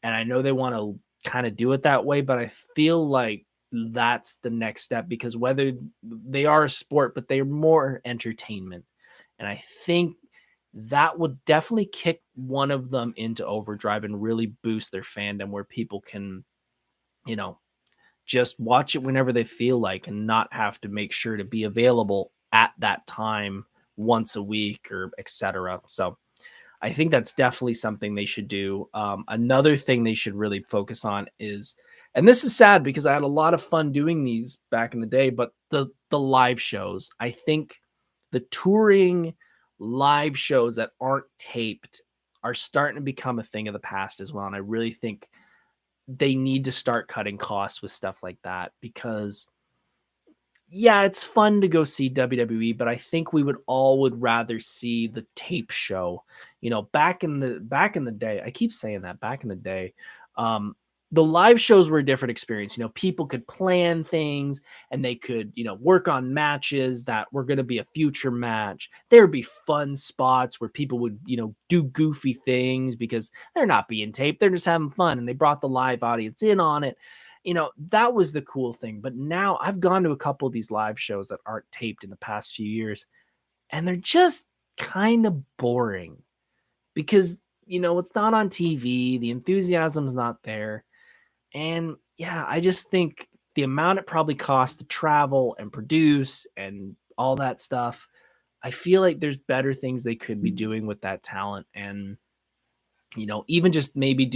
and I know they want to kind of do it that way, but I feel like that's the next step, because whether they are a sport, but they're more entertainment. And I think that would definitely kick one of them into overdrive and really boost their fandom, where people can, just watch it whenever they feel like and not have to make sure to be available at that time once a week or etc. So I think that's definitely something they should do. Another thing they should really focus on is, and this is sad because I had a lot of fun doing these back in the day, but the live shows. I think the touring live shows that aren't taped are starting to become a thing of the past as well. And I really think they need to start cutting costs with stuff like that, because yeah, it's fun to go see WWE, but I think we would rather see the tape show. Back in the day, I keep saying that, back in the day, the live shows were a different experience. People could plan things and they could, work on matches that were going to be a future match. There would be fun spots where people would, do goofy things because they're not being taped. They're just having fun, and they brought the live audience in on it. That was the cool thing. But now I've gone to a couple of these live shows that aren't taped in the past few years, and they're just kind of boring because, it's not on TV. The enthusiasm's not there. And yeah, I just think the amount it probably costs to travel and produce and all that stuff, I feel like there's better things they could be doing with that talent. And, even just maybe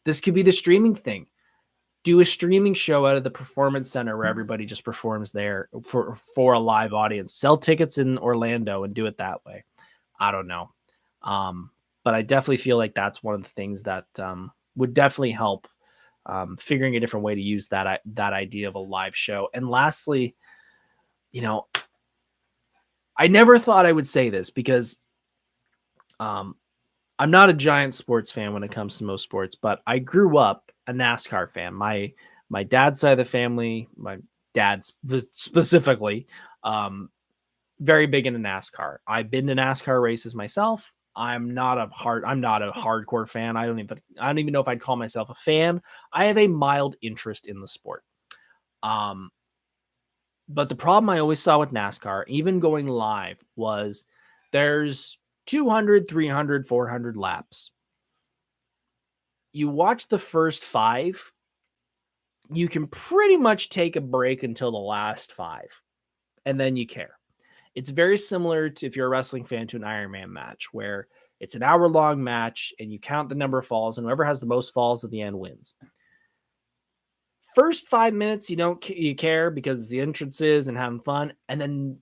this could be the streaming thing. Do a streaming show out of the Performance Center where everybody just performs there for a live audience. Sell tickets in Orlando and do it that way. I don't know. But I definitely feel like that's one of the things that would definitely help, figuring a different way to use that idea of a live show. And lastly, I never thought I would say this because I'm not a giant sports fan when it comes to most sports, but I grew up a NASCAR fan. My dad's side of the family, my dad's specifically, very big into NASCAR. I've been to NASCAR races myself. I'm not a hardcore fan. I don't even know if I'd call myself a fan. I have a mild interest in the sport. But the problem I always saw with NASCAR, even going live, was there's 200, 300, 400 laps. You watch the first 5, you can pretty much take a break until the last 5, and then you care. It's very similar to, if you're a wrestling fan, to an Iron Man match, where it's an hour-long match and you count the number of falls, and whoever has the most falls at the end wins. First 5 minutes, you care because the entrances and having fun, and then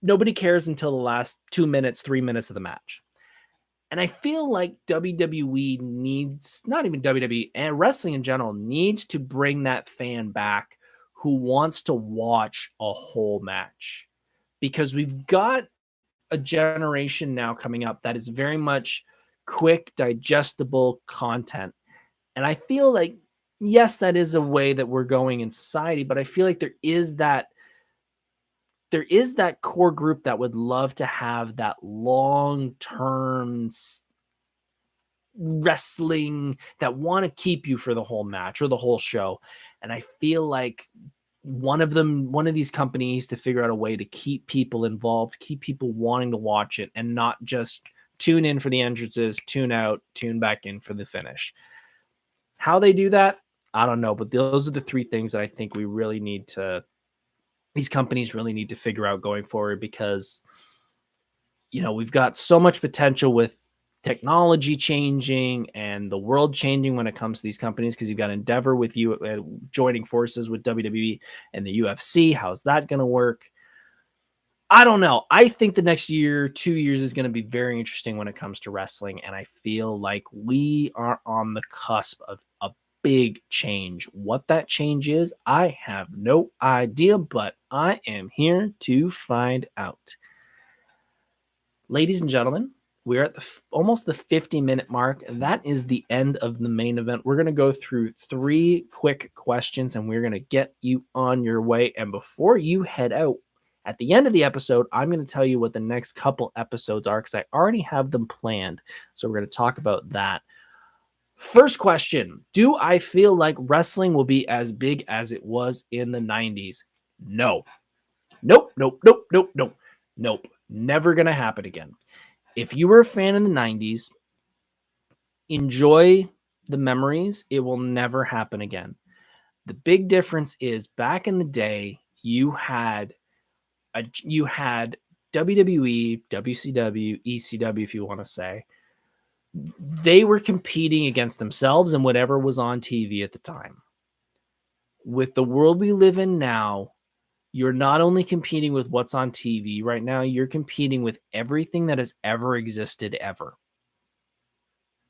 nobody cares until the last 2 minutes, 3 minutes of the match. And I feel like WWE needs, not even WWE, and wrestling in general, needs to bring that fan back who wants to watch a whole match. Because we've got a generation now coming up that is very much quick, digestible content. And I feel like, yes, that is a way that we're going in society, but I feel like there is that core group that would love to have that long-term wrestling, that want to keep you for the whole match or the whole show. And I feel like one of these companies to figure out a way to keep people involved, keep people wanting to watch it, and not just tune in for the entrances, tune out, tune back in for the finish. How they do that, I don't know, but those are the 3 things that I think these companies really need to figure out going forward, because, we've got so much potential with technology changing and the world changing when it comes to these companies, because you've got Endeavor with you joining forces with WWE and the UFC. How's that going to work? I don't know. I think the next year, 2 years is going to be very interesting when it comes to wrestling. And I feel like we are on the cusp of a big change. What that change is, I have no idea, but I am here to find out. Ladies and gentlemen, we're at almost the 50-minute mark. That is the end of the main event. We're going to go through 3 quick questions and we're going to get you on your way. And before you head out, at the end of the episode, I'm going to tell you what the next couple episodes are because I already have them planned. So we're going to talk about that. First question, do I feel like wrestling will be as big as it was in the 90s? No. Nope. Never going to happen again. If you were a fan in the 90s, enjoy the memories. It will never happen again. The big difference is back in the day, you had WWE, WCW, ECW, if you want to say. They were competing against themselves and whatever was on TV at the time. With the world we live in now, you're not only competing with what's on TV right now, you're competing with everything that has ever existed ever.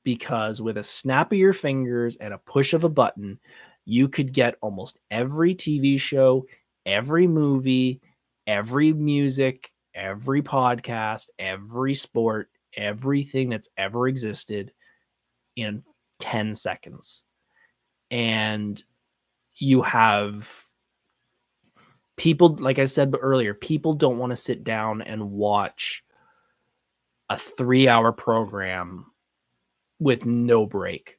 Because with a snap of your fingers and a push of a button, you could get almost every TV show, every movie, every music, every podcast, every sport, everything that's ever existed in 10 seconds. And you have people, like I said earlier, people don't want to sit down and watch a 3-hour program with no break.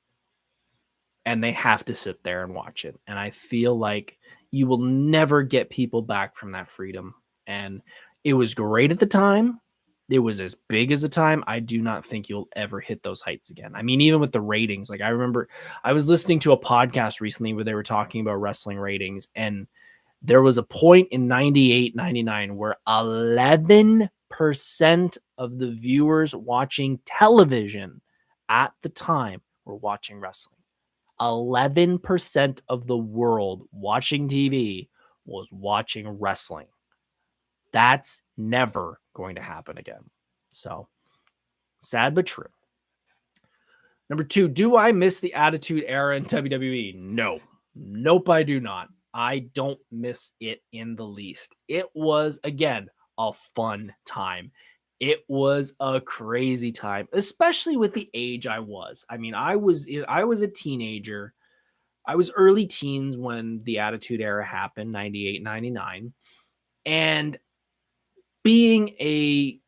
And they have to sit there and watch it. And I feel like you will never get people back from that freedom. And it was great at the time. It was as big as a time. I do not think you'll ever hit those heights again. I mean, even with the ratings, like I remember I was listening to a podcast recently where they were talking about wrestling ratings. And there was a point in 98, 99 where 11% of the viewers watching television at the time were watching wrestling. 11% of the world watching TV was watching wrestling. That's never going to happen again. So sad but true. Number 2, do I miss the Attitude Era in WWE? No. Nope, I do not. I don't miss it in the least. It was, again, a fun time. It was a crazy time, especially with the age I was. I mean, I was a teenager. I was early teens when the Attitude Era happened, 98, 99. And being a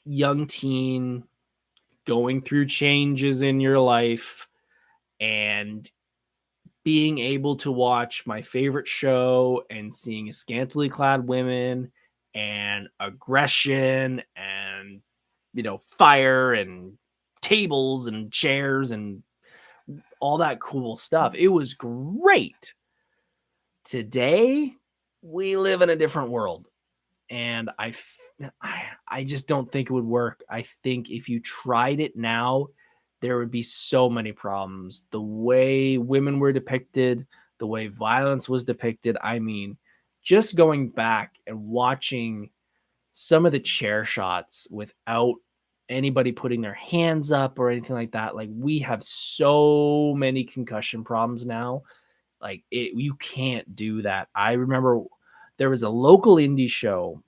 young teen, going through changes in your life, and being able to watch my favorite show and seeing scantily clad women and aggression and, fire and tables and chairs and all that cool stuff. It was great. Today, we live in a different world. And I just don't think it would work. I think if you tried it now, there would be so many problems. The way women were depicted, the way violence was depicted. I mean, just going back and watching some of the chair shots without anybody putting their hands up or anything like that. Like, we have so many concussion problems now. Like, you can't do that. I remember there was a local indie show,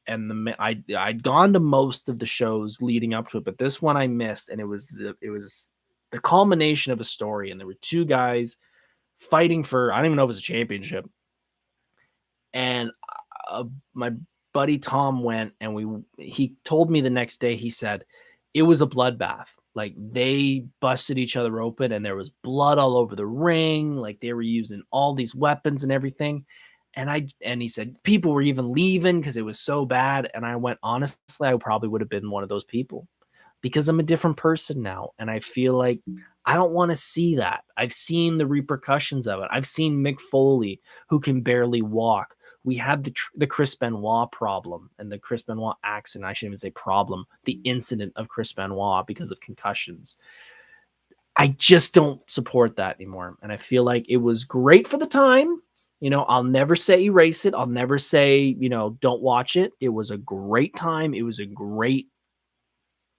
and I'd gone to most of the shows leading up to it, but this one I missed, and it was the culmination of a story. And there were 2 guys fighting for, I don't even know if it was a championship. And my buddy Tom went, and he told me the next day, he said it was a bloodbath. Like, they busted each other open and there was blood all over the ring. Like, they were using all these weapons and everything. And he said people were even leaving because it was so bad. And I went, honestly, I probably would have been one of those people because I'm a different person now. And I feel like I don't want to see that. I've seen the repercussions of it. I've seen Mick Foley, who can barely walk. We had the Chris Benoit problem and the Chris Benoit accident. I shouldn't even say problem, the incident of Chris Benoit because of concussions. I just don't support that anymore. And I feel like it was great for the time. I'll never say erase it. I'll never say, don't watch it. It was a great time. It was a great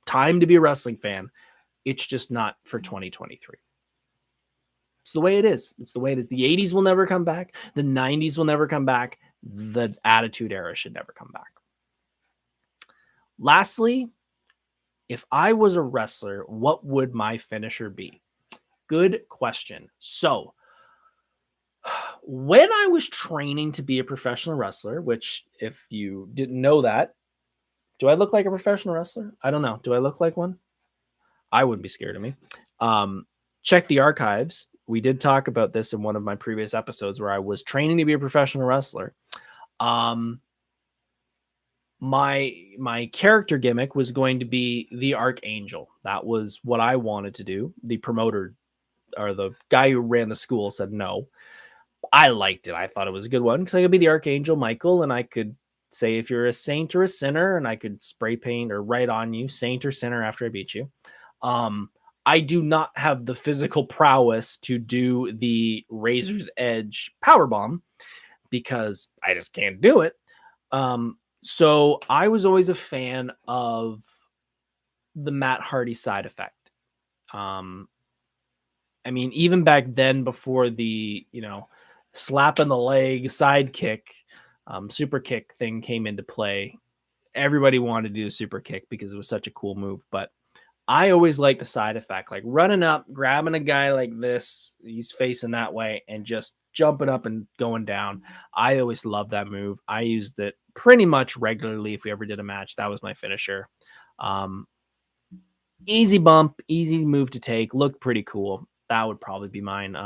time to be a wrestling fan. It's just not for 2023. It's the way it is. It's the way it is. The 80s will never come back. The 90s will never come back. The Attitude Era should never come back. Lastly, if I was a wrestler, what would my finisher be? Good question. So, when I was training to be a professional wrestler, which if you didn't know that, do I look like a professional wrestler? I don't know. Do I look like one? I wouldn't be scared of me. Check the archives. We did talk about this in one of my previous episodes where I was training to be a professional wrestler. My character gimmick was going to be the Archangel. That was what I wanted to do. The promoter or the guy who ran the school said no. I liked it. I thought it was a good one because I could be the Archangel Michael, and I could say if you're a saint or a sinner, and I could spray paint or write on you saint or sinner after I beat you. I do not have the physical prowess to do the Razor's Edge powerbomb because I just can't do it. So I was always a fan of the Matt Hardy side effect. I mean, even back then before the, slap in the leg side kick, super kick thing came into play, everybody wanted to do a super kick because it was such a cool move. But I always like the side effect, like running up, grabbing a guy like this, he's facing that way, and just jumping up and going down. I always loved that move. I used it pretty much regularly. If we ever did a match, that was my finisher. Easy bump, easy move to take, looked pretty cool. That would probably be mine.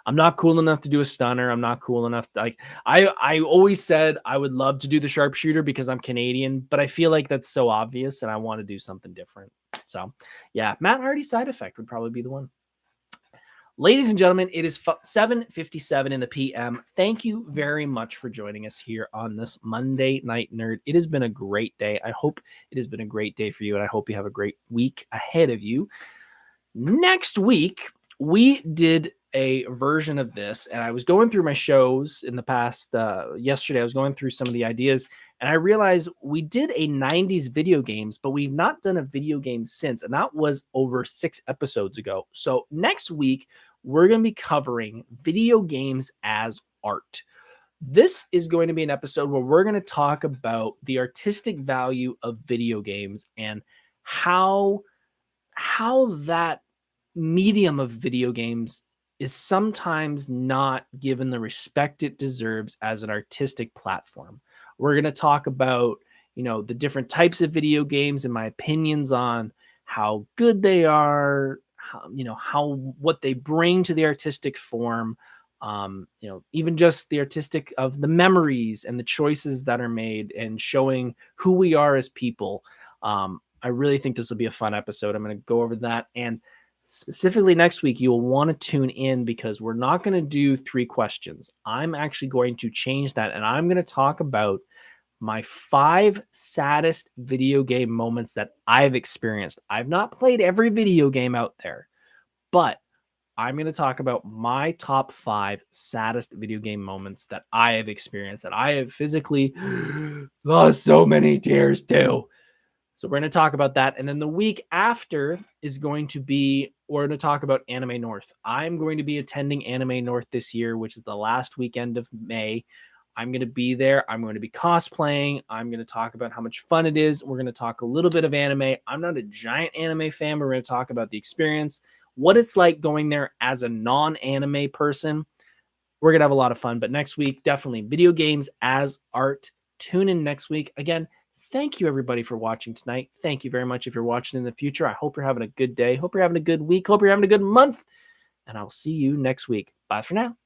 I'm not cool enough to do a stunner. I'm not cool enough to, I always said I would love to do the sharpshooter because I'm Canadian, but I feel like that's so obvious and I want to do something different. So yeah, Matt Hardy side effect would probably be the one. Ladies and gentlemen, it is 7:57 in the PM. Thank you very much for joining us here on this Monday Night Nerd. It has been a great day. I hope it has been a great day for you, and I hope you have a great week ahead of you. Next week, we did a version of this, and I was going through my shows in the past. Yesterday, I was going through some of the ideas, and I realized we did a 90s video games, but we've not done a video game since, and that was over 6 episodes ago. So next week, we're going to be covering video games as art. This is going to be an episode where we're going to talk about the artistic value of video games and how that medium of video games is sometimes not given the respect it deserves as an artistic platform. We're going to talk about, the different types of video games and my opinions on how good they are, what they bring to the artistic form, even just the artistic of the memories and the choices that are made and showing who we are as people. I really think this will be a fun episode. I'm going to go over that. And specifically next week, you'll want to tune in because we're not going to do 3 questions. I'm actually going to change that. And I'm going to talk about my 5 saddest video game moments that I've experienced. I've not played every video game out there, but I'm going to talk about my top 5 saddest video game moments that I have experienced, that I have physically lost so many tears to. So we're going to talk about that. And then the week after is going to be, we're going to talk about Anime North. I'm going to be attending Anime North this year, which is the last weekend of May. I'm going to be there. I'm going to be cosplaying. I'm going to talk about how much fun it is. We're going to talk a little bit of anime. I'm not a giant anime fan, but we're going to talk about the experience, what it's like going there as a non-anime person. We're going to have a lot of fun. But next week, definitely video games as art. Tune in next week. Again, thank you, everybody, for watching tonight. Thank you very much if you're watching in the future. I hope you're having a good day. Hope you're having a good week. Hope you're having a good month. And I'll see you next week. Bye for now.